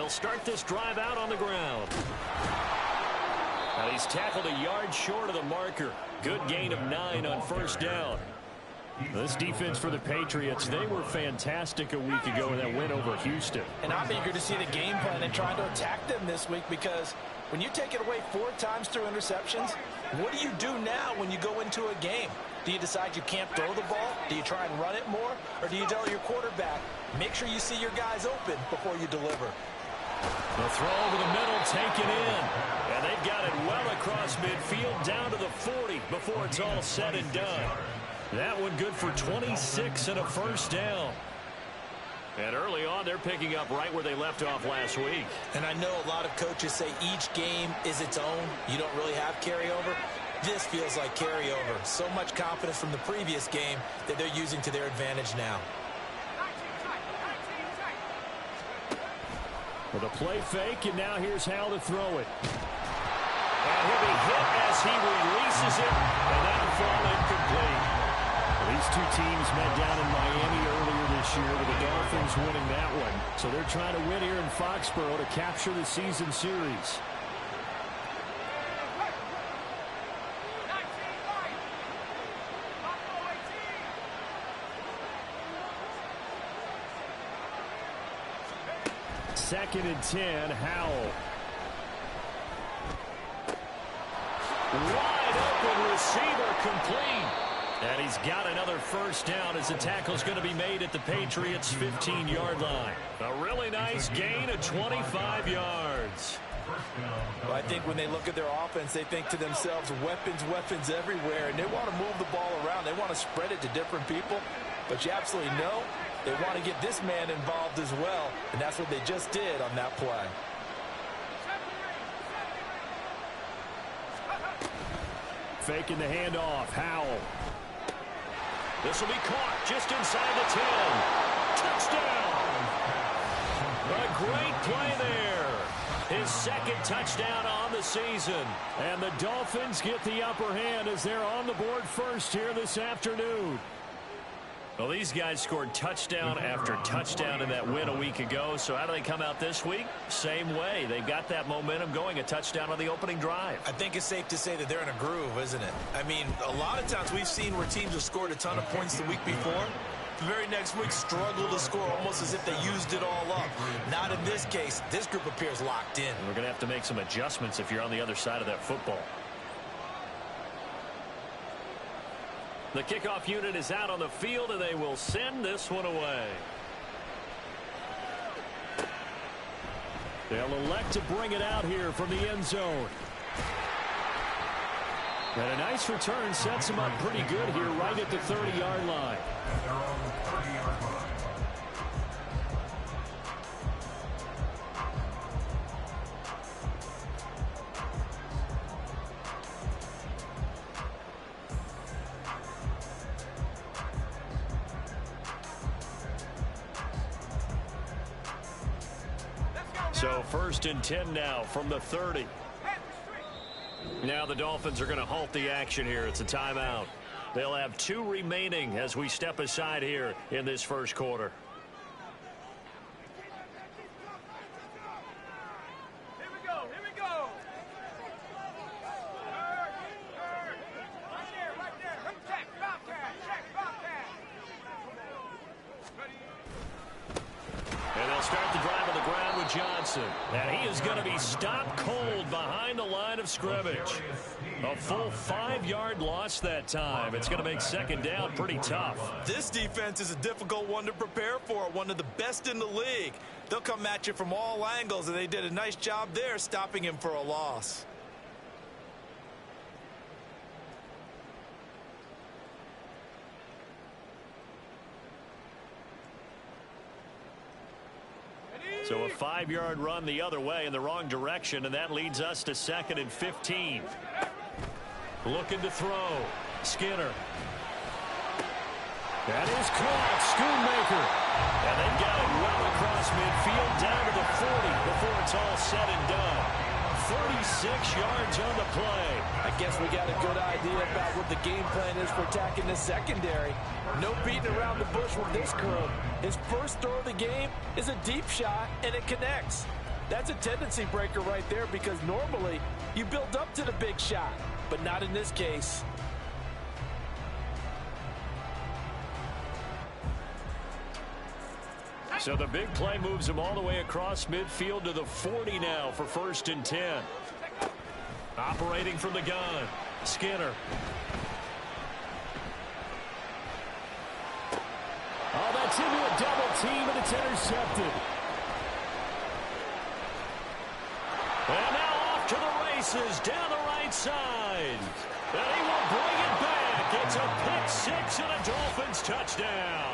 They'll start this drive out on the ground. Now he's tackled a yard short of the marker. Good gain of 9 on first down. This defense for the Patriots, they were fantastic a week ago in that win over Houston. And I'm eager to see the game plan and trying to attack them this week, because when you take it away 4 times through interceptions, what do you do now when you go into a game? Do you decide you can't throw the ball? Do you try and run it more? Or do you tell your quarterback, make sure you see your guys open before you deliver? The throw over the middle, taken in. And they've got it well across midfield, down to the 40 before it's all said and done. That one good for 26 and a first down. And early on, they're picking up right where they left off last week. And I know a lot of coaches say each game is its own. You don't really have carryover. This feels like carryover. So much confidence from the previous game that they're using to their advantage now. With a play fake, and now here's how to throw it. And he'll be hit as he releases it, and that'll fall incomplete. These two teams met down in Miami earlier this year with the Dolphins winning that one. So they're trying to win here in Foxborough to capture the season series. Second and 10, Howell. Wide open receiver, complete. And he's got another first down as the tackle's going to be made at the Patriots' 15-yard line. A really nice gain of 25 yards. Well, I think when they look at their offense, they think to themselves, weapons, weapons everywhere, and they want to move the ball around. They want to spread it to different people, but you absolutely know they want to get this man involved as well, and that's what they just did on that play. Faking the handoff, Howell. This will be caught just inside the 10. Touchdown! A great play there. His second touchdown on the season. And the Dolphins get the upper hand as they're on the board first here this afternoon. Well, these guys scored touchdown after touchdown in that win a week ago. So how do they come out this week? Same way. They've got that momentum going, a touchdown on the opening drive. I think it's safe to say that they're in a groove, isn't it? I mean, a lot of times we've seen where teams have scored a ton of points the week before. The very next week struggle to score almost as if they used it all up. Not in this case. This group appears locked in. We're going to have to make some adjustments if you're on the other side of that football. The kickoff unit is out on the field, and they will send this one away. They'll elect to bring it out here from the end zone. And a nice return sets them up pretty good here right at the 30-yard line. So first and 10 now from the 30. Now the Dolphins are going to halt the action here. It's a timeout. They'll have 2 remaining as we step aside here in this first quarter. And he is going to be stopped cold behind the line of scrimmage. A full 5-yard loss that time. It's going to make second down pretty tough. This defense is a difficult one to prepare for, one of the best in the league. They'll come at you from all angles, and they did a nice job there stopping him for a loss. So a 5-yard run the other way in the wrong direction, and that leads us to second and 15. Looking to throw. Skinner. That is caught. Schoonmaker. And they've got it well across midfield down to the 40 before it's all said and done. 36 yards on the play. I guess we got a good idea about what the game plan is for attacking the secondary. No beating around the bush with this crew. His first throw of the game is a deep shot, and it connects. That's a tendency breaker right there because normally you build up to the big shot, but not in this case. So the big play moves him all the way across midfield to the 40 now for 1st and 10. Operating from the gun, Skinner. Oh, that's into a double team, and it's intercepted. And now off to the races, down the right side. And he will bring it back. It's a pick six and a Dolphins touchdown.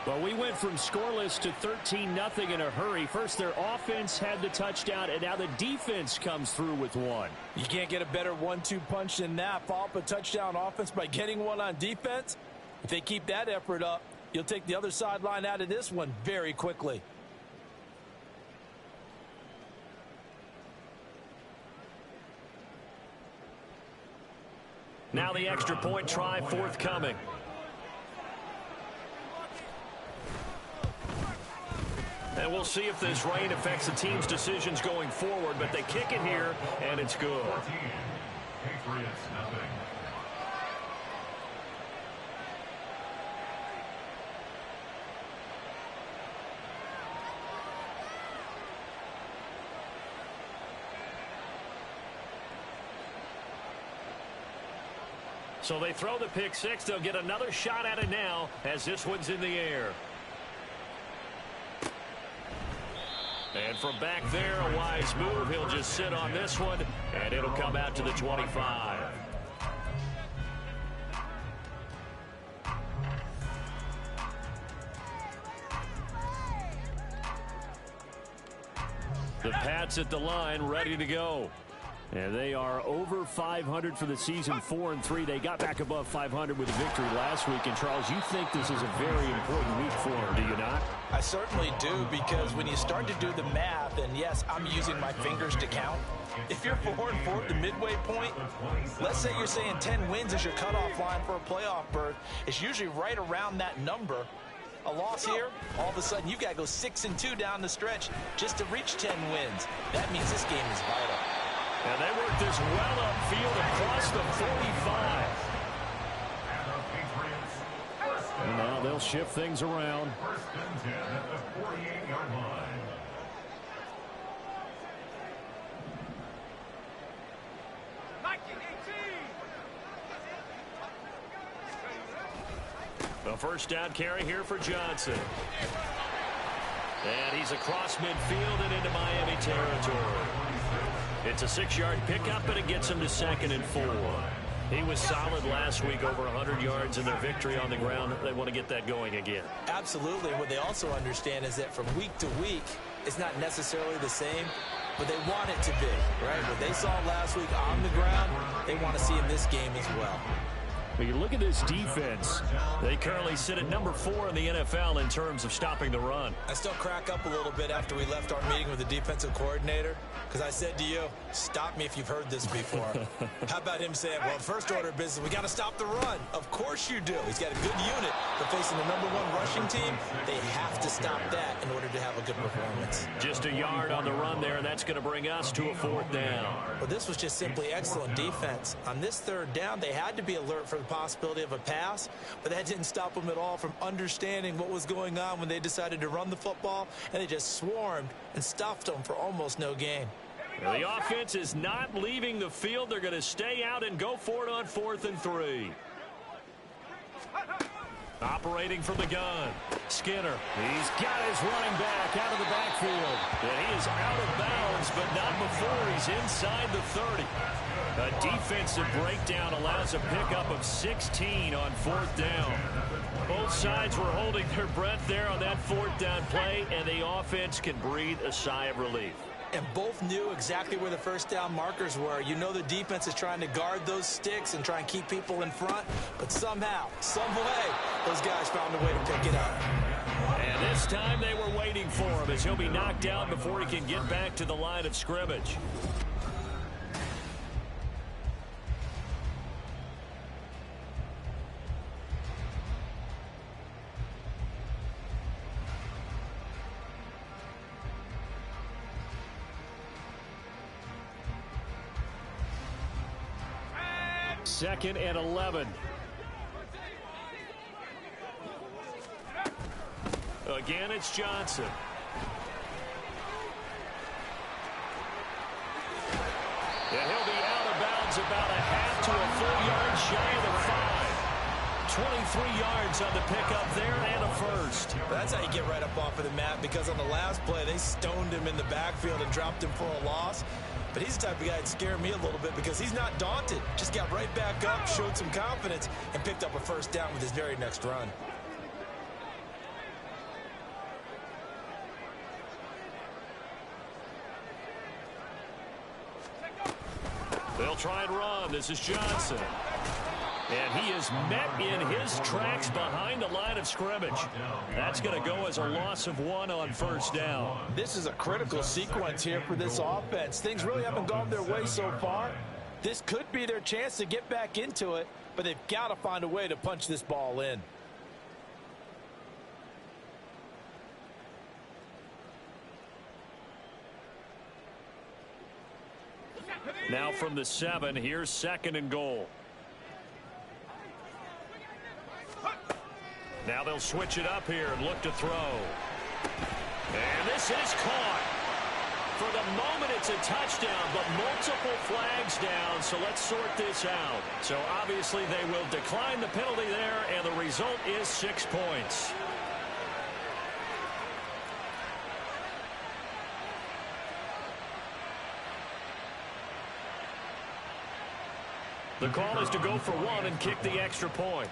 Well, we went from scoreless to 13-0 in a hurry. First, their offense had the touchdown, and now the defense comes through with one. You can't get a better 1-2 punch than that. Follow up a touchdown offense by getting one on defense. If they keep that effort up, you'll take the other sideline out of this one very quickly. Now the extra point try forthcoming. And we'll see if this rain affects the team's decisions going forward, but they kick it here, and it's good. Patriots, nothing. So they throw the pick six. They'll get another shot at it now as this one's in the air. And from back there, a wise move. He'll just sit on this one, and it'll come out to the 25. The Pats at the line, ready to go. And they are over 500 for the season, 4-3. They got back above 500 with a victory last week. And, Charles, you think this is a very important week for them, do you not? I certainly do, because when you start to do the math, and yes, I'm using my fingers to count. If you're 4-4 at the midway point, let's say you're saying 10 wins is your cutoff line for a playoff berth. It's usually right around that number. A loss here, all of a sudden you've got to go 6-2 down the stretch just to reach 10 wins. That means this game is vital. And they work this well upfield across the 45. And now they'll shift things around. 1st and 10 at the 48-yard line. The first down carry here for Johnson. And he's across midfield and into Miami territory. It's a 6-yard pickup, and it gets him to 2nd and 4. He was solid last week, over 100 yards in their victory on the ground. They want to get that going again. Absolutely. What they also understand is that from week to week, it's not necessarily the same, but they want it to be, right? What they saw last week on the ground, they want to see in this game as well. When you look at this defense, they currently sit at number 4 in the NFL in terms of stopping the run. I still crack up a little bit after we left our meeting with the defensive coordinator, because I said to you, stop me if you've heard this before. How about him saying, well, first order of business, we got to stop the run. Of course you do. He's got a good unit, but facing the #1 rushing team, they have to stop that in order to have a good performance. Just a yard on the run there, and that's going to bring us to a 4th down. Well, this was just simply excellent defense. On this 3rd down, they had to be alert for the possibility of a pass, but that didn't stop them at all from understanding what was going on when they decided to run the football, and they just swarmed and stuffed them for almost no gain. Well, the offense is not leaving the field. They're going to stay out and go for it on 4th and 3. Operating from the gun, Skinner. He's got his running back out of the backfield. And he is out of bounds, but not before he's inside the 30. A defensive breakdown allows a pickup of 16 on 4th down. Both sides were holding their breath there on that 4th down play, and the offense can breathe a sigh of relief. And both knew exactly where the first down markers were. You know the defense is trying to guard those sticks and try and keep people in front, but somehow, some way, those guys found a way to pick it up. And this time they were waiting for him as he'll be knocked down before he can get back to the line of scrimmage. 2nd and 11. Again, it's Johnson. And he'll be out of bounds about a half to a full yard shy of the 5. 23 yards on the pickup there and a first. That's how you get right up off of the mat, because on the last play, they stoned him in the backfield and dropped him for a loss. But he's the type of guy that scared me a little bit because he's not daunted. Just got right back up, showed some confidence, and picked up a first down with his very next run. They'll try and run. This is Johnson. And he is met in his tracks behind the line of scrimmage. That's going to go as a loss of 1 on first down. This is a critical sequence here for this offense. Things really haven't gone their way so far. This could be their chance to get back into it, but they've got to find a way to punch this ball in. Now from the 7, here's 2nd and goal. Now they'll switch it up here and look to throw. And this is caught. For the moment, it's a touchdown, but multiple flags down, so let's sort this out. So obviously they will decline the penalty there, and the result is 6 points. The call is to go for 1 and kick the extra point.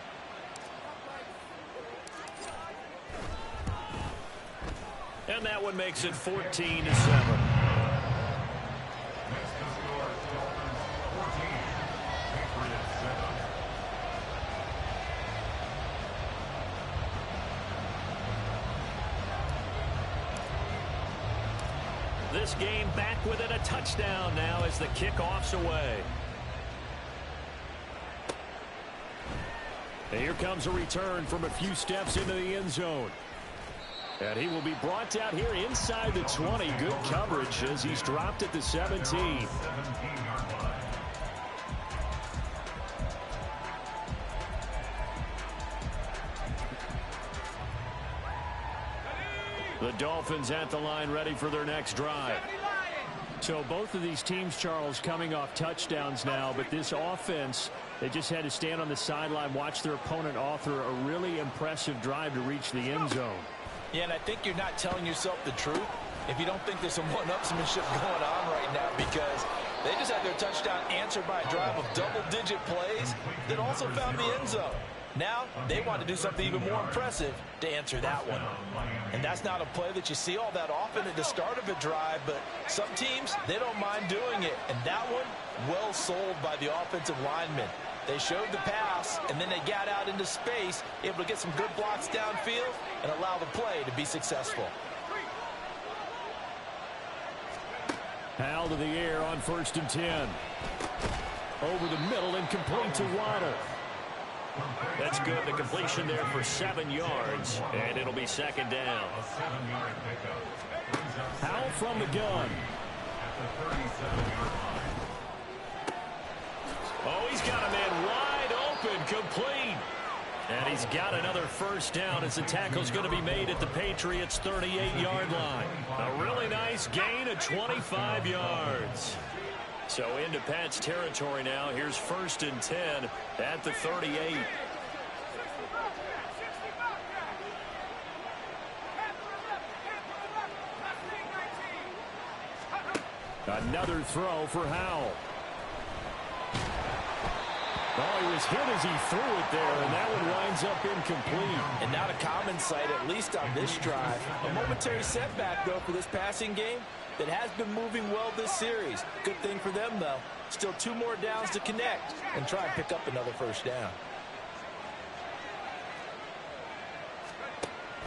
And that one makes it 14-7. Next to score, Dolphins 14, Patriots 7. This game back within a touchdown now as the kickoff's away. And here comes a return from a few steps into the end zone. And he will be brought down here inside the 20. Good coverage as he's dropped at the 17. 17-yard line. The Dolphins at the line ready for their next drive. So both of these teams, Charles, coming off touchdowns now, but this offense, they just had to stand on the sideline, watch their opponent author a really impressive drive to reach the end zone. Yeah, and I think you're not telling yourself the truth if you don't think there's some one-upsmanship going on right now, because they just had their touchdown answered by a drive of double-digit plays that also found the end zone. Now, they want to do something even more impressive to answer that one. And that's not a play that you see all that often at the start of a drive, but some teams, they don't mind doing it. And that one, well sold by the offensive linemen. They showed the pass, and then they got out into space, able to get some good blocks downfield and allow the play to be successful. Hal to the air on 1st and 10. Over the middle and complete to Waddle. That's good. The completion there for 7 yards, and it'll be 2nd down. A 7-yard pickup. Hal from the gun. At the 37-yard line. Oh, he's got a man wide open, complete. And he's got another first down as the tackle's going to be made at the Patriots' 38-yard line. A really nice gain of 25 yards. So into Pat's territory now. Here's 1st and 10 at the 38. Another throw for Howell. Oh, he was hit as he threw it there, and that one winds up incomplete. And not a common sight, at least on this drive. A momentary setback, though, for this passing game that has been moving well this series. Good thing for them, though. Still 2 more downs to connect and try and pick up another first down.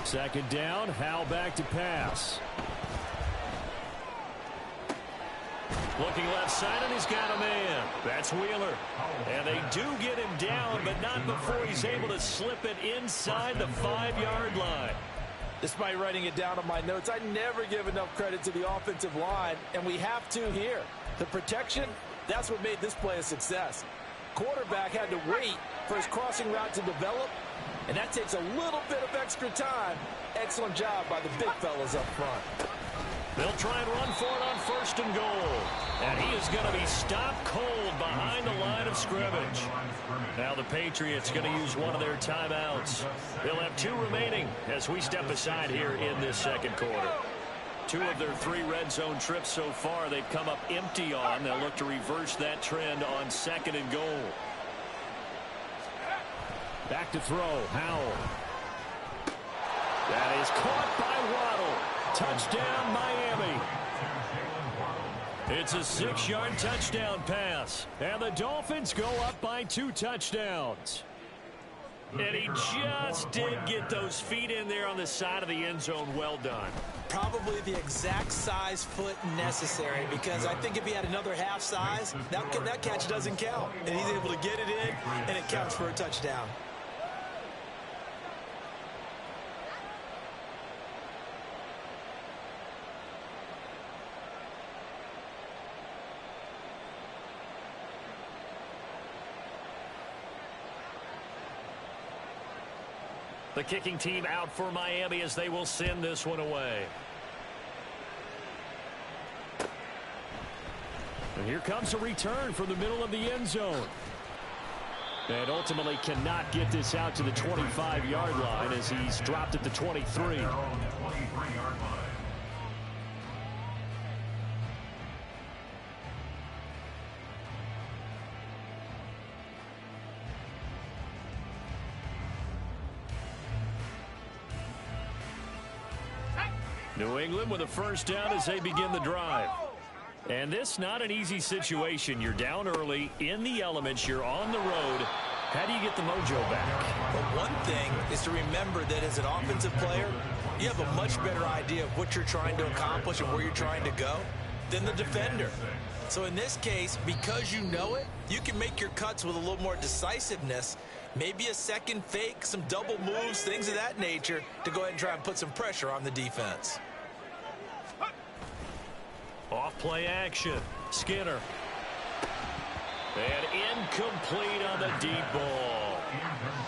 2nd down, Howell back to pass. Looking left side, and he's got a man. That's Wheeler. And they do get him down, but not before he's able to slip it inside the 5-yard line. Despite writing it down on my notes, I never give enough credit to the offensive line, and we have to here. The protection, that's what made this play a success. Quarterback had to wait for his crossing route to develop, and that takes a little bit of extra time. Excellent job by the big fellas up front. They'll try and run for it on 1st and goal. And he is going to be stopped cold behind the line of scrimmage. Now the Patriots going to use one of their timeouts. They'll have 2 remaining as we step aside here in this second quarter. 2 of their 3 red zone trips so far they've come up empty on. They'll look to reverse that trend on 2nd and goal. Back to throw, Howell. That is caught by Waddle. Touchdown, Miami. It's a 6-yard touchdown pass. And the Dolphins go up by 2 touchdowns. And he just did get those feet in there on the side of the end zone. Well done. Probably the exact size foot necessary, because I think if he had another half size, that catch doesn't count. And he's able to get it in, and it counts for a touchdown. The kicking team out for Miami as they will send this one away. And here comes a return from the middle of the end zone. And ultimately cannot get this out to the 25-yard line as he's dropped at the 23. New England with a first down as they begin the drive. And this not an easy situation. You're down early, in the elements, you're on the road. How do you get the mojo back? Well, one thing is to remember that as an offensive player, you have a much better idea of what you're trying to accomplish and where you're trying to go than the defender. So in this case, because you know it, you can make your cuts with a little more decisiveness. Maybe a second fake, some double moves, things of that nature to go ahead and try and put some pressure on the defense. Off play action. Skinner. And incomplete on the deep ball.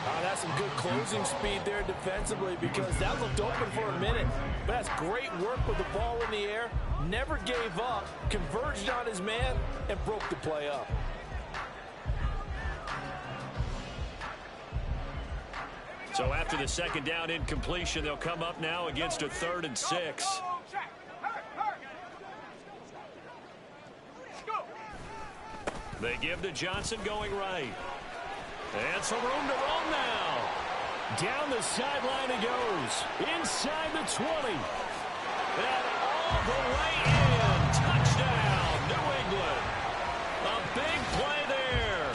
Oh, that's some good closing speed there defensively, because that looked open for a minute. But that's great work with the ball in the air. Never gave up, converged on his man, and broke the play up. So after the second down incompletion, they'll come up now against a 3rd and 6. They give to Johnson going right. And some room to roll now. Down the sideline he goes. Inside the 20. And all the way in. Touchdown, New England. A big play there.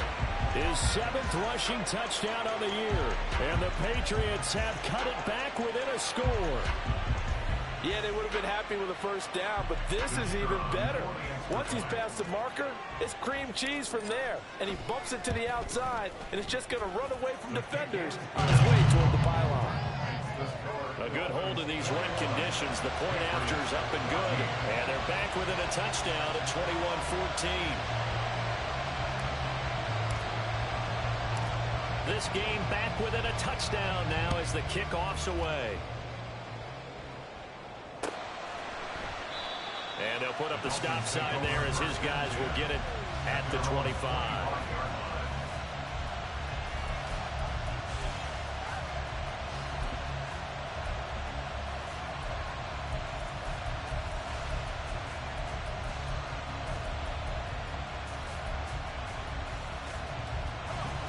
His 7th rushing touchdown on the year. And the Patriots have cut it back within a score. Yeah, they would have been happy with a first down, but this is even better. Once he's past the marker, it's cream cheese from there. And he bumps it to the outside, and it's just going to run away from defenders on his way toward the pylon. A good hold in these wet conditions. The point after is up and good. And they're back within a touchdown at 21-14. This game back within a touchdown now as the kickoff's away. And they'll put up the stop sign there as his guys will get it at the 25.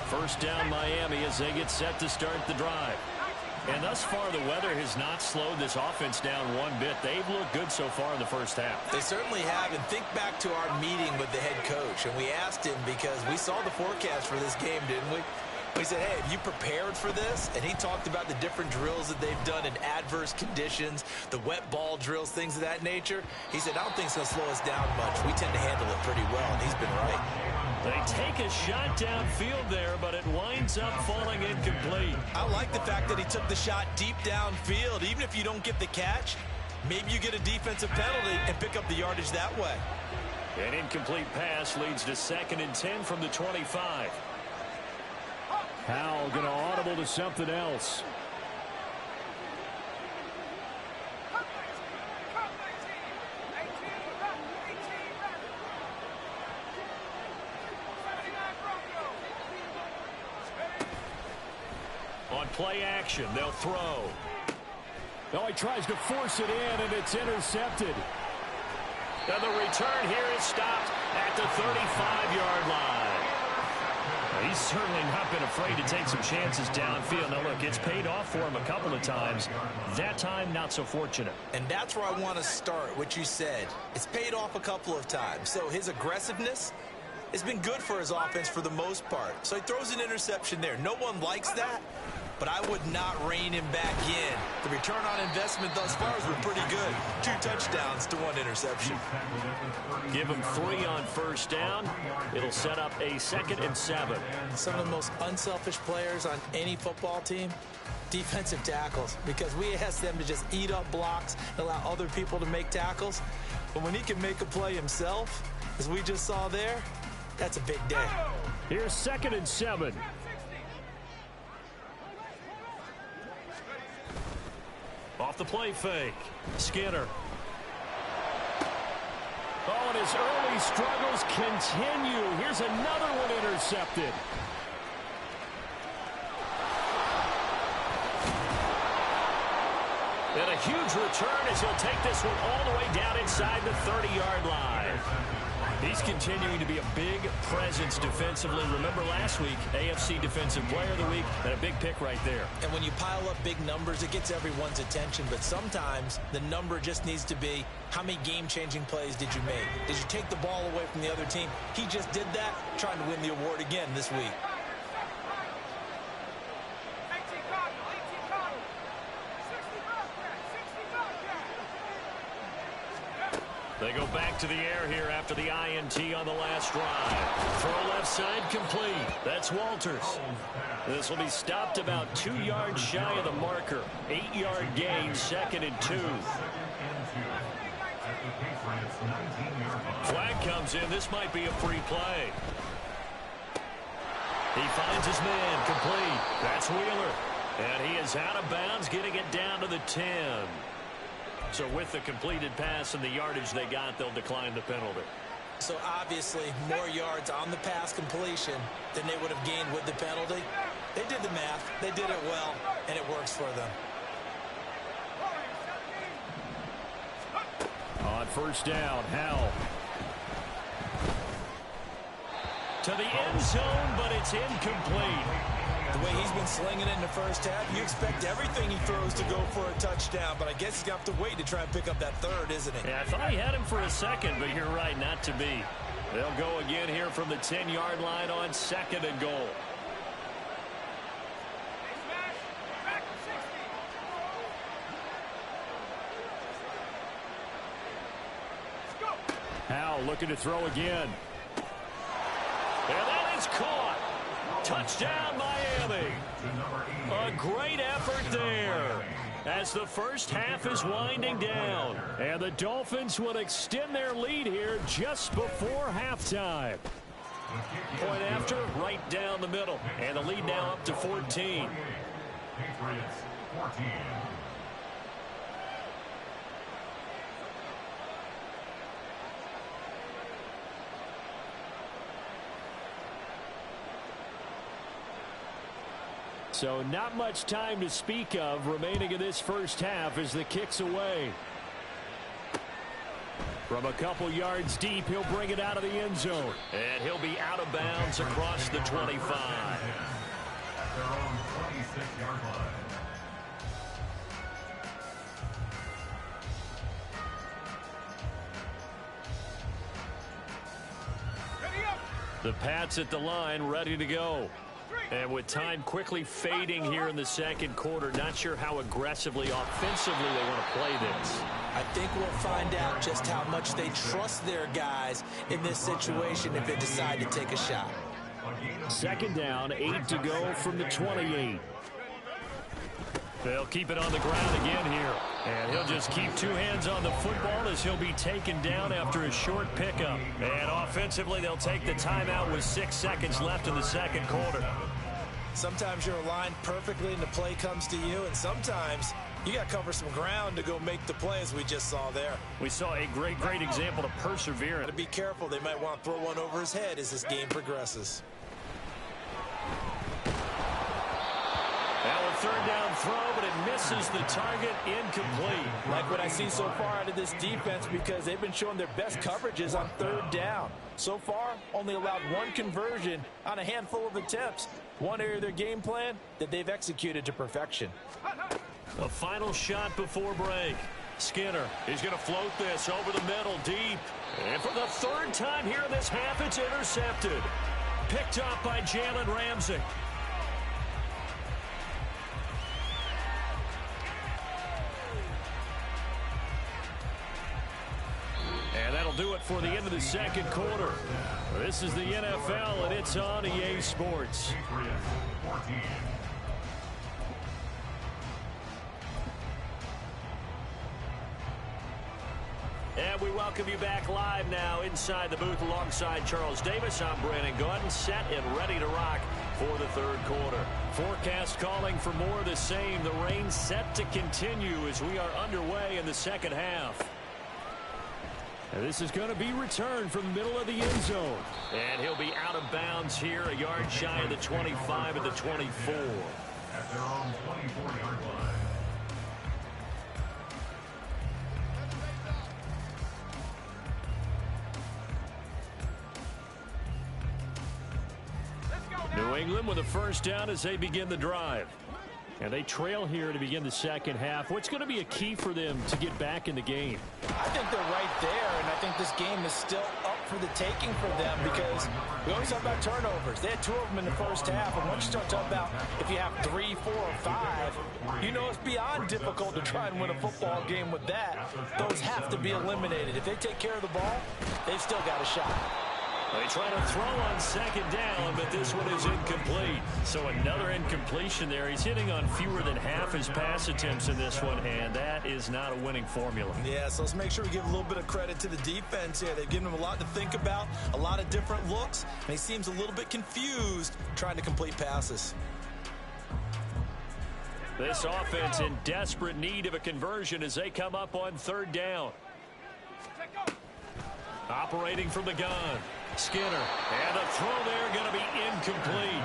First down Miami as they get set to start the drive. And thus far, the weather has not slowed this offense down one bit. They've looked good so far in the first half. They certainly have. And think back to our meeting with the head coach. And we asked him, because we saw the forecast for this game, didn't we? We said, hey, have you prepared for this? And he talked about the different drills that they've done in adverse conditions, the wet ball drills, things of that nature. He said, I don't think it's going to slow us down much. We tend to handle it pretty well, and he's been right. They take a shot downfield there, but it winds up falling incomplete. I like the fact that he took the shot deep downfield. Even if you don't get the catch, maybe you get a defensive penalty and pick up the yardage that way. An incomplete pass leads to 2nd and 10 from the 25. Howell going to audible to something else. On play action, they'll throw. Oh, he tries to force it in, and it's intercepted. And the return here is stopped at the 35-yard line. He's certainly not been afraid to take some chances downfield. Now, look, it's paid off for him a couple of times. That time, not so fortunate. And that's where I want to start, what you said. It's paid off a couple of times. So his aggressiveness has been good for his offense for the most part. So he throws an interception there. No one likes that, but I would not rein him back in. The return on investment thus far has been pretty good. 2 touchdowns to 1 interception. Give him 3 on first down. It'll set up a 2nd and 7. Some of the most unselfish players on any football team, defensive tackles, because we ask them to just eat up blocks and allow other people to make tackles. But when he can make a play himself, as we just saw there, that's a big day. Here's 2nd and 7. Off the play fake. Skinner. Oh, and his early struggles continue. Here's another one intercepted. And a huge return as he'll take this one all the way down inside the 30-yard line. He's continuing to be a big presence defensively. Remember last week, AFC Defensive Player of the Week, and a big pick right there. And when you pile up big numbers, it gets everyone's attention. But sometimes the number just needs to be, how many game-changing plays did you make? Did you take the ball away from the other team? He just did that, trying to win the award again this week. They go back to the air here after the INT on the last drive. Throw left side complete. That's Walters. This will be stopped about 2 yards shy of the marker. 8-yard gain, 2nd and 2. Flag comes in. This might be a free play. He finds his man complete. That's Wheeler. And he is out of bounds, getting it down to the 10. So with the completed pass and the yardage they got, they'll decline the penalty. So obviously more yards on the pass completion than they would have gained with the penalty. They did the math. They did it well, and it works for them. On first down, Howell. To the end zone, but it's incomplete. The way he's been slinging it in the first half, you expect everything he throws to go for a touchdown, but I guess he's going to have to wait to try and pick up that 3rd, isn't he? Yeah, I thought he had him for a second, but you're right, not to be. They'll go again here from the 10-yard line on 2nd and goal. Howell looking to throw again. And that is caught. Touchdown, Miami. A great effort there as the first half is winding down. And the Dolphins will extend their lead here just before halftime. Point after, right down the middle. And the lead now up to 14. Patriots 14. So not much time to speak of remaining in this first half as the kick's away. From a couple yards deep, he'll bring it out of the end zone. And he'll be out of bounds across the 25. At their own 26-yard line. The Pats at the line, ready to go. And with time quickly fading here in the second quarter, not sure how aggressively, offensively they want to play this. I think we'll find out just how much they trust their guys in this situation if they decide to take a shot. 2nd down, 8 to go from the 28. They'll keep it on the ground again here. And he'll just keep two hands on the football as he'll be taken down after a short pickup. And offensively, they'll take the timeout with 6 seconds left in the second quarter. Sometimes you're aligned perfectly and the play comes to you, and sometimes you got to cover some ground to go make the play, as we just saw there. We saw a great example of perseverance. Got to be careful. They might want to throw one over his head as this game progresses. Now a third down throw, but it misses the target, incomplete. Like what I see so far out of this defense, because they've been showing their best coverages on third down. So far, only allowed one conversion on a handful of attempts. One area of their game plan that they've executed to perfection. A final shot before break. Skinner, he's going to float this over the middle, deep. And for the third time here in this half, it's intercepted. Picked up by Jalen Ramsey. And that'll do it for the end of the second quarter. This is the NFL, and it's on EA Sports. Patriots 14. And we welcome you back live now inside the booth alongside Charles Davis. I'm Brandon Gordon, set and ready to rock for the third quarter. Forecast calling for more of the same. The rain set to continue as we are underway in the second half. And this is going to be returned from the middle of the end zone. And he'll be out of bounds here, a yard shy of the 25 at the 24. At their own 24-yard line. New England with a first down as they begin the drive. And they trail here to begin the second half. What's going to be a key for them to get back in the game? I think they're right there, and I think this game is still up for the taking for them because we always talk about turnovers. They had 2 of them in the first half, and once you start talking about if you have 3, 4, or 5, you know it's beyond difficult to try and win a football game with that. Those have to be eliminated. If they take care of the ball, they've still got a shot. They try to throw on second down, but this one is incomplete. So another incompletion there. He's hitting on fewer than half his pass attempts in this one, and that is not a winning formula. Yeah, so let's make sure we give a little bit of credit to the defense here. They've given him a lot to think about, a lot of different looks, and he seems a little bit confused trying to complete passes. This offense in desperate need of a conversion as they come up on third down. Operating from the gun. Skinner, and the throw there going to be incomplete.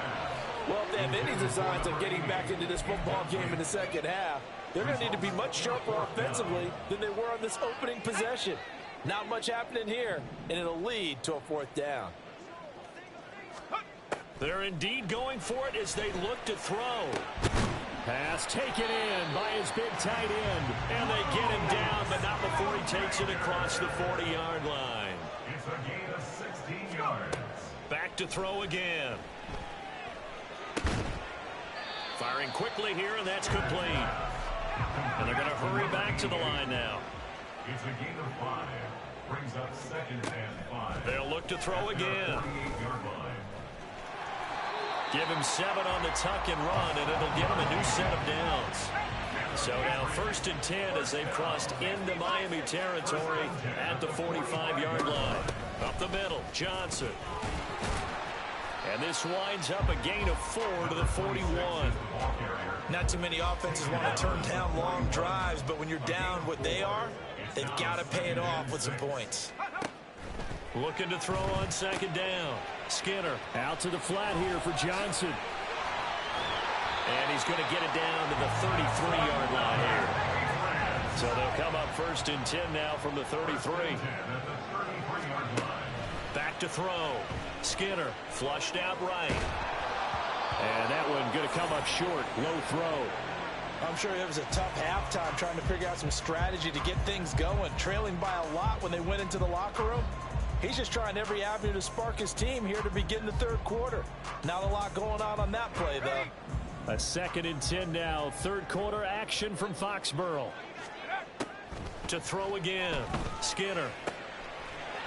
Well, if they have any designs of getting back into this football game in the second half, they're going to need to be much sharper offensively than they were on this opening possession. Not much happening here, and it'll lead to a fourth down. They're indeed going for it as they look to throw. Pass taken in by his big tight end, and they get him down, but not before he takes it across the 40-yard line. It's a gain of 16 yards. Back to throw again. Firing quickly here, and that's complete. And they're going to hurry back to the line now. It's a gain of 5. Brings up 2nd and 5. They'll look to throw again. 48-yard line. Give him 7 on the tuck and run, and it'll give him a new set of downs. So now 1st and 10 as they've crossed into Miami territory at the 45-yard line. Up the middle, Johnson. And this winds up a gain of 4 to the 41. Not too many offenses want to turn down long drives, but when you're down what they are, they've got to pay it off with some points. Looking to throw on second down. Skinner out to the flat here for Johnson. And he's going to get it down to the 33-yard line here. So they'll come up 1st and 10 now from the 33. Back to throw. Skinner flushed out right. And that one going to come up short. Low throw. I'm sure it was a tough halftime trying to figure out some strategy to get things going. Trailing by a lot when they went into the locker room. He's just trying every avenue to spark his team here to begin the third quarter. Not a lot going on that play, though. A 2nd and 10 now. Third quarter action from Foxborough. To throw again. Skinner.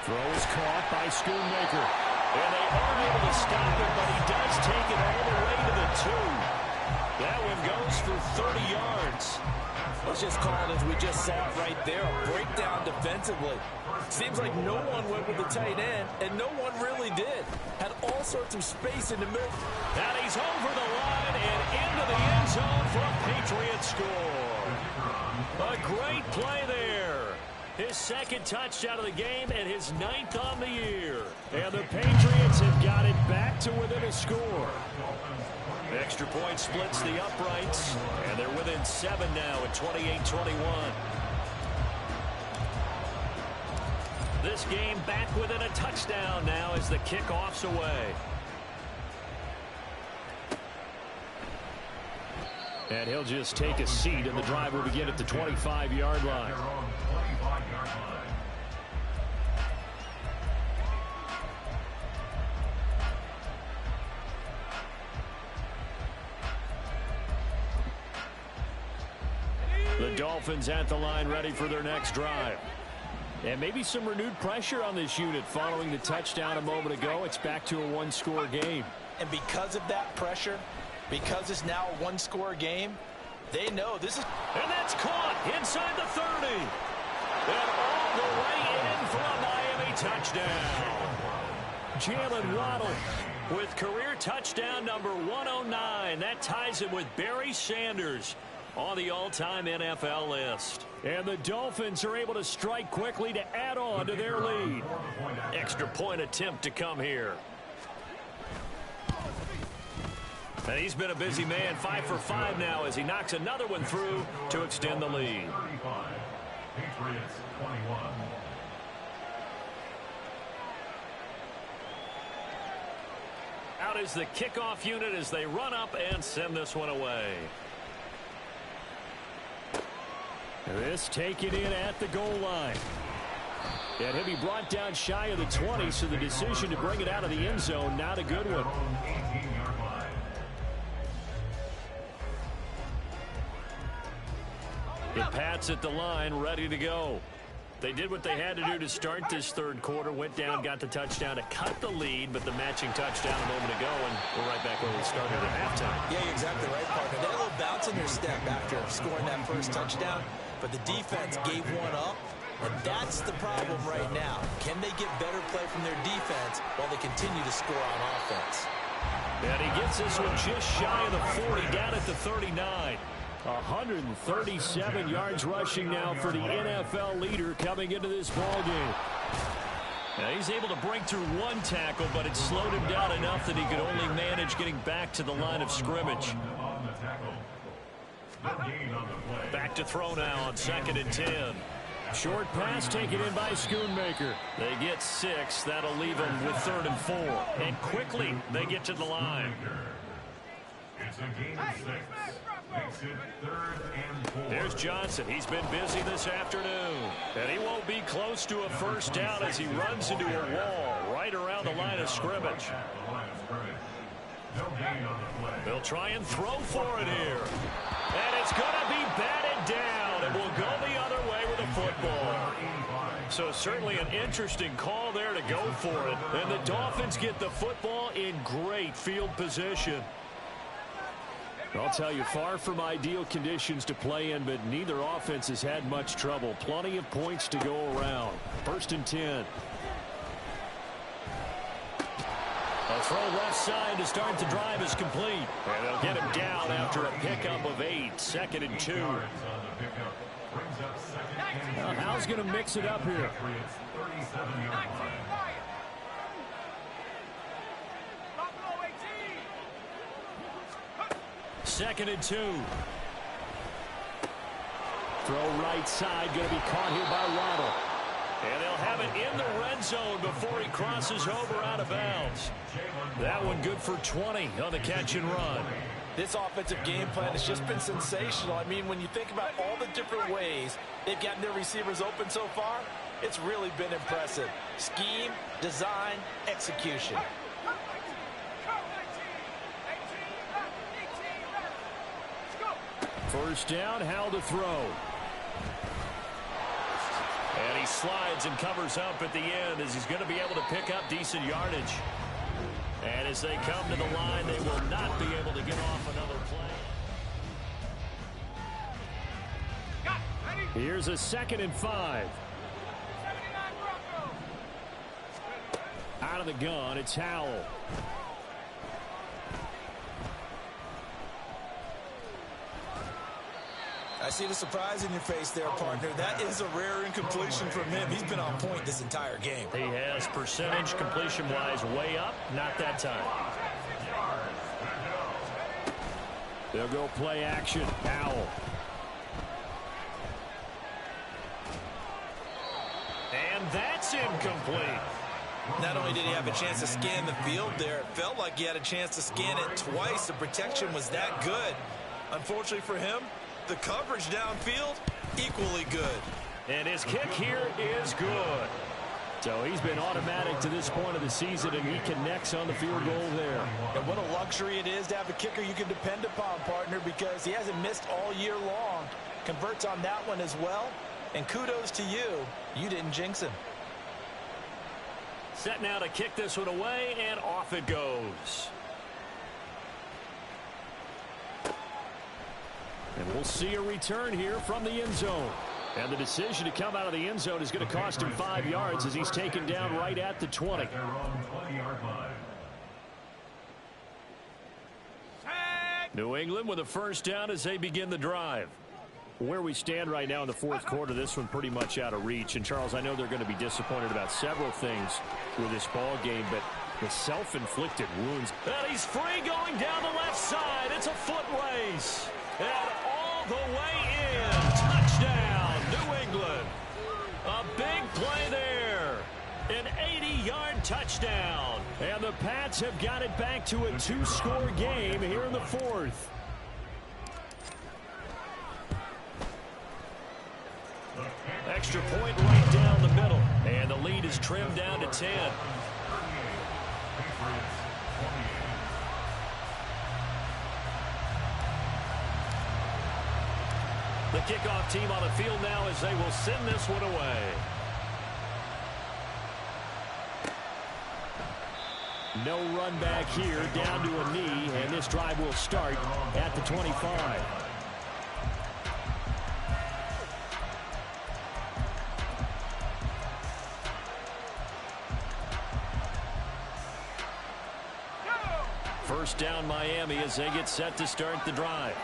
Throw is caught by Schoonmaker. And they aren't able to stop it, but he does take it all the way to the 2. That one goes for 30 yards. Let's just call it as we just saw it right there, a breakdown defensively. Seems like no one went with the tight end, and no one really did. Had all sorts of space in the middle. And he's over the line and into the end zone for a Patriots score. A great play there. His second touchdown of the game and his 9th on the year. And the Patriots have got it back to within a score. Extra point splits the uprights, and they're within 7 now at 28-21. This game back within a touchdown now as the kickoff's away. And he'll just take a seat, and the drive will begin at the 25-yard line. The Dolphins at the line ready for their next drive. And maybe some renewed pressure on this unit following the touchdown a moment ago. It's back to a one-score game. And because of that pressure, because it's now a one-score game, they know this is... And that's caught inside the 30. And all the way in for a Miami touchdown. Jalen Waddle with career touchdown number 109. That ties him with Barry Sanders on the all-time NFL list. And the Dolphins are able to strike quickly to add on to their lead. Extra point attempt to come here. And he's been a busy man, 5 for 5 now as he knocks another one through to extend the lead. Patriots 21. Out is the kickoff unit as they run up and send this one away. This taken in at the goal line. And he'll be brought down shy of the 20, so the decision to bring it out of the end zone, not a good one. The Pats at the line, ready to go. They did what they had to do to start this third quarter, went down, got the touchdown to cut the lead, but the matching touchdown a moment ago, and we're right back where we started at halftime. Yeah, you're exactly right, partner. They had a little bounce in their step after scoring that first touchdown, but the defense gave one up, and that's the problem right now. Can they get better play from their defense while they continue to score on offense? And he gets this one just shy of the 40, down at the 39. 137 yards rushing now for the NFL leader coming into this ballgame. Now he's able to break through one tackle, but it slowed him down enough that he could only manage getting back to the line of scrimmage. Back to throw now on 2nd and 10. Short pass taken in by Schoonmaker. They get 6. That'll leave them with 3rd and 4. And quickly they get to the line. It's a game of 6. Makes it 3rd and 4. There's Johnson. He's been busy this afternoon. And he won't be close to a first down as he runs into a wall right around the line of scrimmage. They'll try and throw for it here. And it's going to be batted down. It will go the other way with a football. So certainly an interesting call there to go for it. And the Dolphins get the football in great field position. I'll tell you, far from ideal conditions to play in, but neither offense has had much trouble. Plenty of points to go around. 1st and 10. A throw left side to start the drive is complete. And they'll get him down after a pickup of 8. 2nd and 2. Now, Hal's going to mix it up here. 2nd and 2. Throw right side, going to be caught here by Waddle. And they'll have it in the red zone before he crosses over out of bounds. That one good for 20 on the catch and run. This offensive game plan has just been sensational. I mean, when you think about all the different ways they've gotten their receivers open so far, it's really been impressive. Scheme, design, execution. First down, Hal to throw. And he slides and covers up at the end as he's going to be able to pick up decent yardage. And as they come to the line, they will not be able to get off another play. Here's a 2nd and 5. Out of the gun, it's Howell. I see the surprise in your face there, partner. That is a rare incompletion from him. He's been on point this entire game. He has percentage completion-wise way up. Not that time. They'll go play action. Howell. And that's incomplete. Not only did he have a chance to scan the field there, it felt like he had a chance to scan it twice. The protection was that good. Unfortunately for him, the coverage downfield, equally good. And his kick here is good. So he's been automatic to this point of the season, and he connects on the field goal there. And what a luxury it is to have a kicker you can depend upon, partner, because he hasn't missed all year long. Converts on that one as well. And kudos to you. You didn't jinx him. Set now to kick this one away, and off it goes. And we'll see a return here from the end zone. And the decision to come out of the end zone is going to cost him 5 yards as he's taken down right at the 20. At their own 20-yard line. New England with a first down as they begin the drive. Where we stand right now in the fourth quarter, this one pretty much out of reach. And, Charles, I know they're going to be disappointed about several things with this ball game, but the self-inflicted wounds. And he's free going down the left side. It's a foot race. And all the way in. Touchdown, New England. A big play there. An 80-yard touchdown. And the Pats have got it back to a 2-score game here in the fourth. Extra point right down the middle. And the lead is trimmed down to 10. The kickoff team on the field now as they will send this one away. No run back here, down to a knee, and this drive will start at the 25. First down Miami as they get set to start the drive.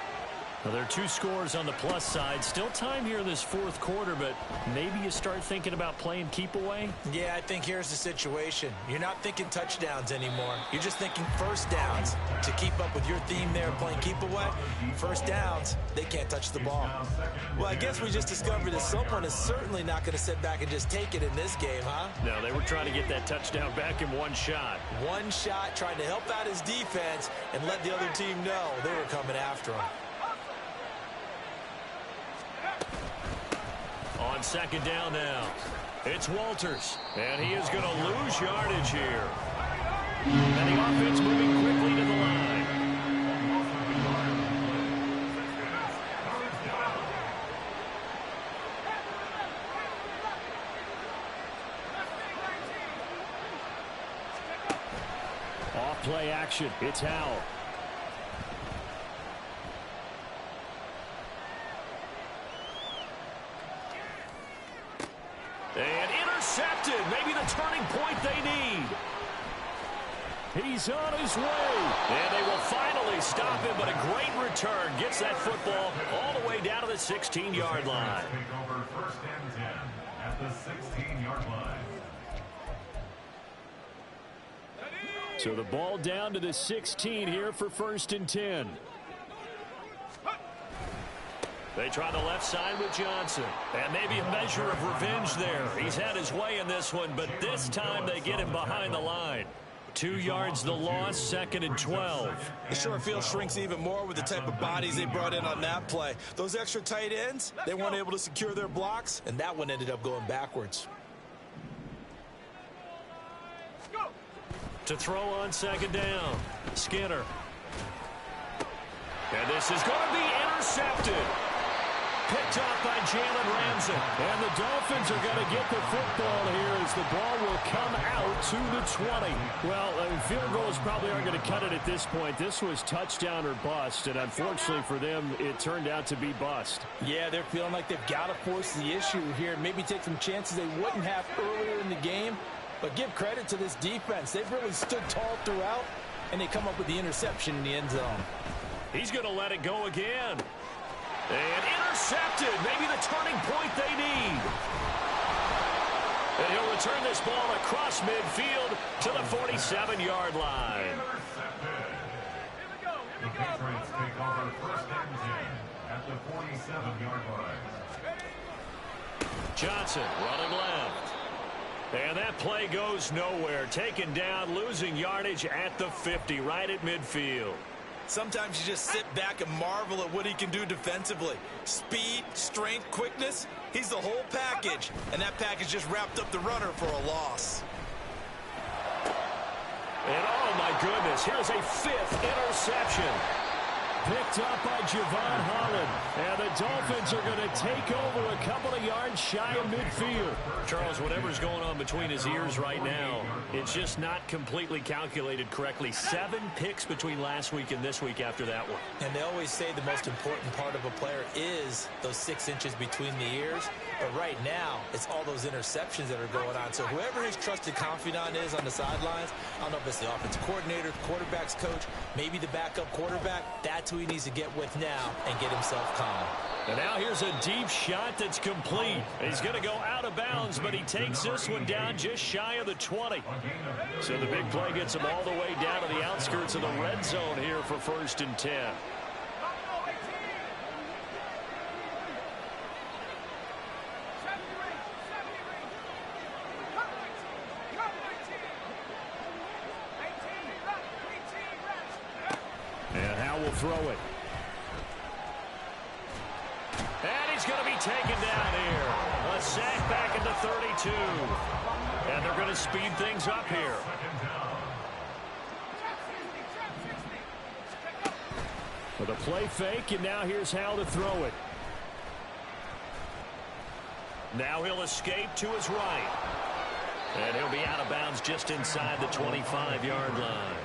Well, there are 2 scores on the plus side. Still time here in this fourth quarter, but maybe you start thinking about playing keep away? Yeah, I think here's the situation. You're not thinking touchdowns anymore. You're just thinking first downs. To keep up with your theme there, playing keep away, first downs, they can't touch the ball. Well, I guess we just discovered that someone is certainly not going to sit back and just take it in this game, huh? No, they were trying to get that touchdown back in one shot. One shot, trying to help out his defense and let the other team know they were coming after him. On second down now, it's Walters, and he is going to lose yardage here. And the offense moving quickly to the line. Off play action, it's Howell. And intercepted. Maybe the turning point they need. He's on his way. And they will finally stop him, but a great return. Gets that football all the way down to the 16-yard line. Take over first and 10 at the 16-yard line. So the ball down to the 16 here for first and 10. They try the left side with Johnson. And maybe a measure of revenge there. He's had his way in this one, but this time they get him behind the line. 2 yards the loss, second and 12. The short field shrinks even more with the type of bodies they brought in on that play. Those extra tight ends, they weren't able to secure their blocks, and that one ended up going backwards. To throw on second down, Skinner. And this is going to be intercepted. Picked off by Jalen Ramsey. And the Dolphins are going to get the football here as the ball will come out to the 20. Well, field goals probably aren't going to cut it at this point. This was touchdown or bust, and unfortunately for them, it turned out to be bust. Yeah, they're feeling like they've got to force the issue here. Maybe take some chances they wouldn't have earlier in the game. But give credit to this defense. They've really stood tall throughout, and they come up with the interception in the end zone. He's going to let it go again. And intercepted. Maybe the turning point they need. And he'll return this ball across midfield to the 47-yard line. The Patriots take over first and 10 at the 47-yard line. Johnson running left. And that play goes nowhere. Taken down, losing yardage at the 50, right at midfield. Sometimes you just sit back and marvel at what he can do defensively. Speed, strength, quickness. He's the whole package. And that package just wrapped up the runner for a loss. And oh my goodness, here's a 5th interception. Picked up by Javon Holland. And the Dolphins are going to take over a couple of yards shy of midfield. Charles, whatever's going on between his ears right now, it's just not completely calculated correctly. 7 picks between last week and this week after that one. And they always say the most important part of a player is those 6 inches between the ears. But right now, it's all those interceptions that are going on. So whoever his trusted confidant is on the sidelines, I don't know if it's the offensive coordinator, the quarterback's coach, maybe the backup quarterback, that's who he needs to get with now and get himself calm. And now here's a deep shot that's complete. He's going to go out of bounds, but he takes this one down just shy of the 20. So the big play gets him all the way down to the outskirts of the red zone here for first and 10. And Howe will throw it. And he's going to be taken down here. A sack back at the 32. And they're going to speed things up here. With a play fake, and now here's Howe to throw it. Now he'll escape to his right. And he'll be out of bounds just inside the 25-yard line.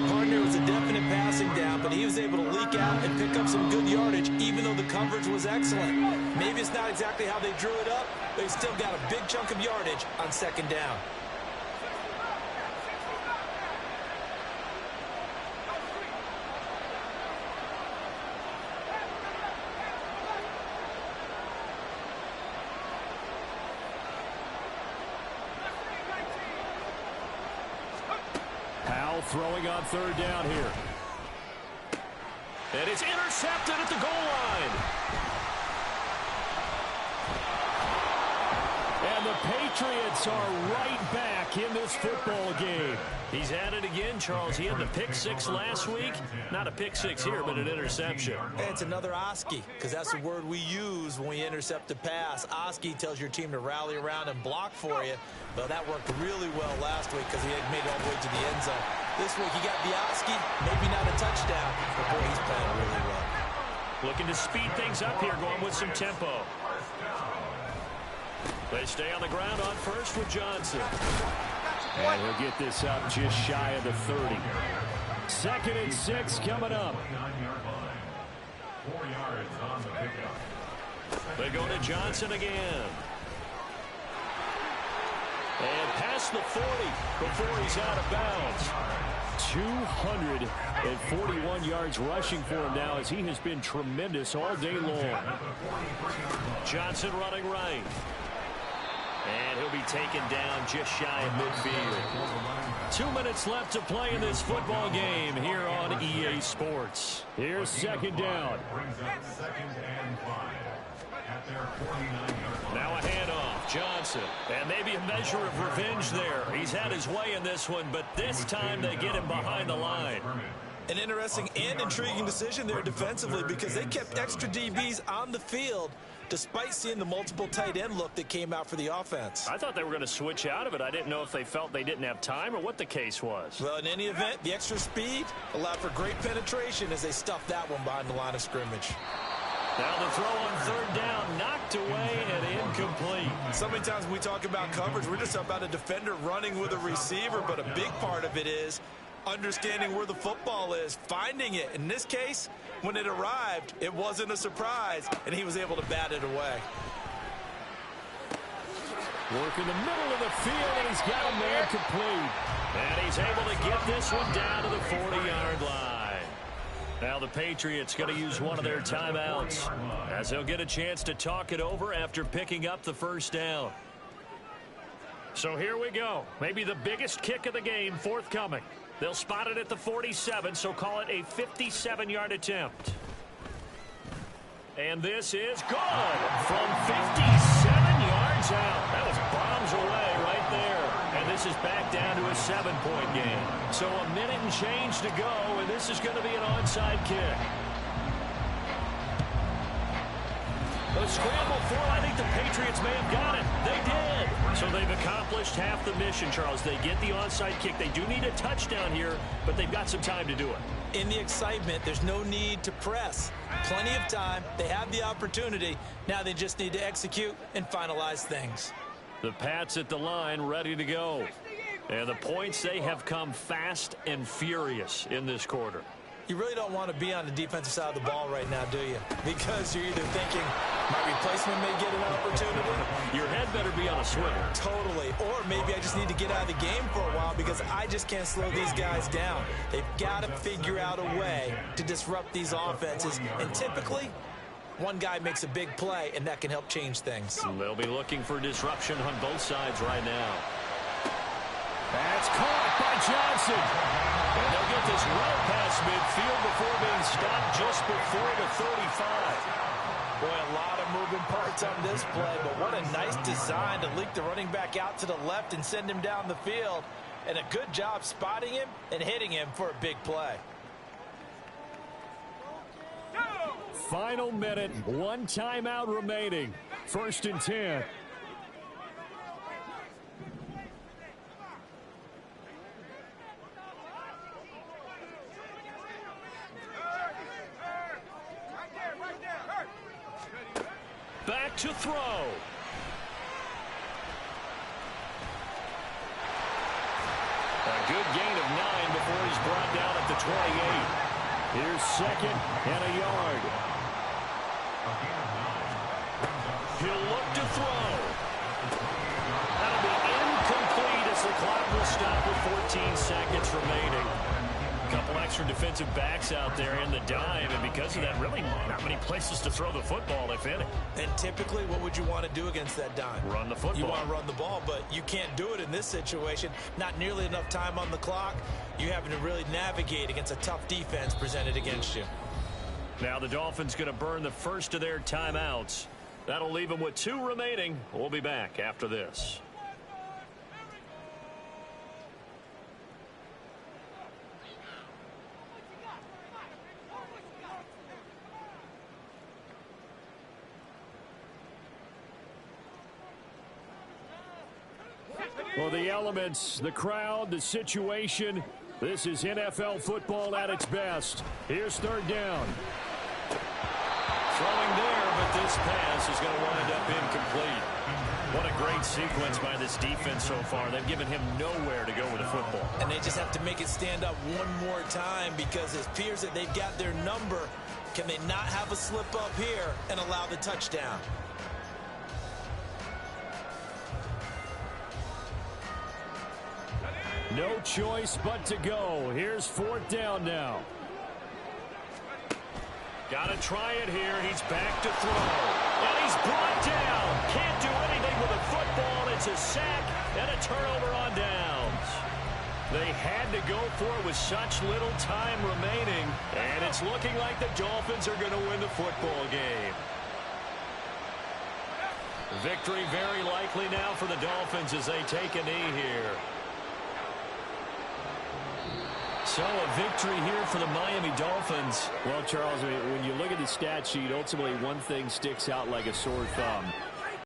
Gardner was a definite passing down, but he was able to leak out and pick up some good yardage, even though the coverage was excellent. Maybe it's not exactly how they drew it up, but he still got a big chunk of yardage on second down. Throwing on third down here. And it's intercepted at the goal line. And the Patriots are right back in this football game. He's at it again, Charles. He had the pick 6 last week. Not a pick 6 here, but an interception. It's another Oski, because that's the word we use when we intercept a pass. Oski tells your team to rally around and block for you. Well, that worked really well last week because he had made it all the way to the end zone. This week he got the Oski, maybe not a touchdown, but boy, he's playing really well. Looking to speed things up here, going with some tempo. They stay on the ground on first with Johnson. And he'll get this up just shy of the 30. 2nd and 6 coming up. 4 yards on the pickup. They go to Johnson again. And past the 40 before he's out of bounds. 241 yards rushing for him now as he has been tremendous all day long. Johnson running right. And he'll be taken down just shy of midfield. 2 minutes left to play in this football game here on EA Sports. Here's second down. Brings up 2nd and 5 at their 49-yard line. Now a handoff, Johnson. And maybe a measure of revenge there. He's had his way in this one, but this time they get him behind the line. An interesting and intriguing decision there defensively because they kept extra DBs on the field despite seeing the multiple tight end look that came out for the offense. I thought they were going to switch out of it. I didn't know if they felt they didn't have time or what the case was. Well, in any event, the extra speed allowed for great penetration as they stuffed that one behind the line of scrimmage. Now the throw on third down, knocked away and incomplete. So many times when we talk about coverage, we're just about a defender running with a receiver, but a big part of it is understanding where the football is, finding it. In this case, when it arrived, it wasn't a surprise, and he was able to bat it away. Work in the middle of the field, and he's got a man complete. And he's able to get this one down to the 40-yard line. Now the Patriots going to use one of their timeouts as they'll get a chance to talk it over after picking up the first down. So here we go. Maybe the biggest kick of the game forthcoming. They'll spot it at the 47, so call it a 57-yard attempt. And this is good from 57 yards out. That was bombs away right there. And this is back down to a 7-point game. So a minute and change to go, and this is going to be an onside kick. A scramble for, I think the Patriots may have got it. They did. So they've accomplished half the mission, Charles. They get the onside kick. They do need a touchdown here, but they've got some time to do it. In the excitement, there's no need to press. Plenty of time. They have the opportunity. Now they just need to execute and finalize things. The Pats at the line, ready to go. And the points, they have come fast and furious in this quarter. You really don't want to be on the defensive side of the ball right now, do you? Because you're either thinking, my replacement may get an opportunity. Your head better be on a swivel. Totally. Or maybe I just need to get out of the game for a while because I just can't slow these guys down. They've got to figure out a way to disrupt these offenses. And typically, one guy makes a big play, and that can help change things. They'll be looking for disruption on both sides right now. That's caught by Johnson. And they'll get this well past midfield before being stopped just before the 35. Boy, a lot of moving parts on this play, but what a nice design to leak the running back out to the left and send him down the field. And a good job spotting him and hitting him for a big play. Final minute, one timeout remaining. 1st and 10. Back to throw. A good gain of 9 before he's brought down at the 28. Here's 2nd and a yard. He'll look to throw. That'll be incomplete as the clock will stop with 14 seconds remaining. A couple extra defensive backs out there in the dime, and because of that, really not many places to throw the football, if any. And typically, what would you want to do against that dime? Run the football. You want to run the ball, but you can't do it in this situation. Not nearly enough time on the clock. You're having to really navigate against a tough defense presented against you. Now the Dolphins going to burn the first of their timeouts. That'll leave them with 2 remaining. We'll be back after this. Well, the elements, the crowd, the situation, this is NFL football at its best. Here's 3rd down. Throwing there, but this pass is going to wind up incomplete. What a great sequence by this defense so far. They've given him nowhere to go with the football. And they just have to make it stand up one more time because it appears that they've got their number. Can they not have a slip up here and allow the touchdown? No choice but to go. Here's 4th down now. Got to try it here. He's back to throw. And he's brought down. Can't do anything with a football. It's a sack and a turnover on downs. They had to go for it with such little time remaining. And it's looking like the Dolphins are going to win the football game. Victory very likely now for the Dolphins as they take a knee here. So a victory here for the Miami Dolphins. Well, Charles, when you look at the stat sheet, ultimately one thing sticks out like a sore thumb.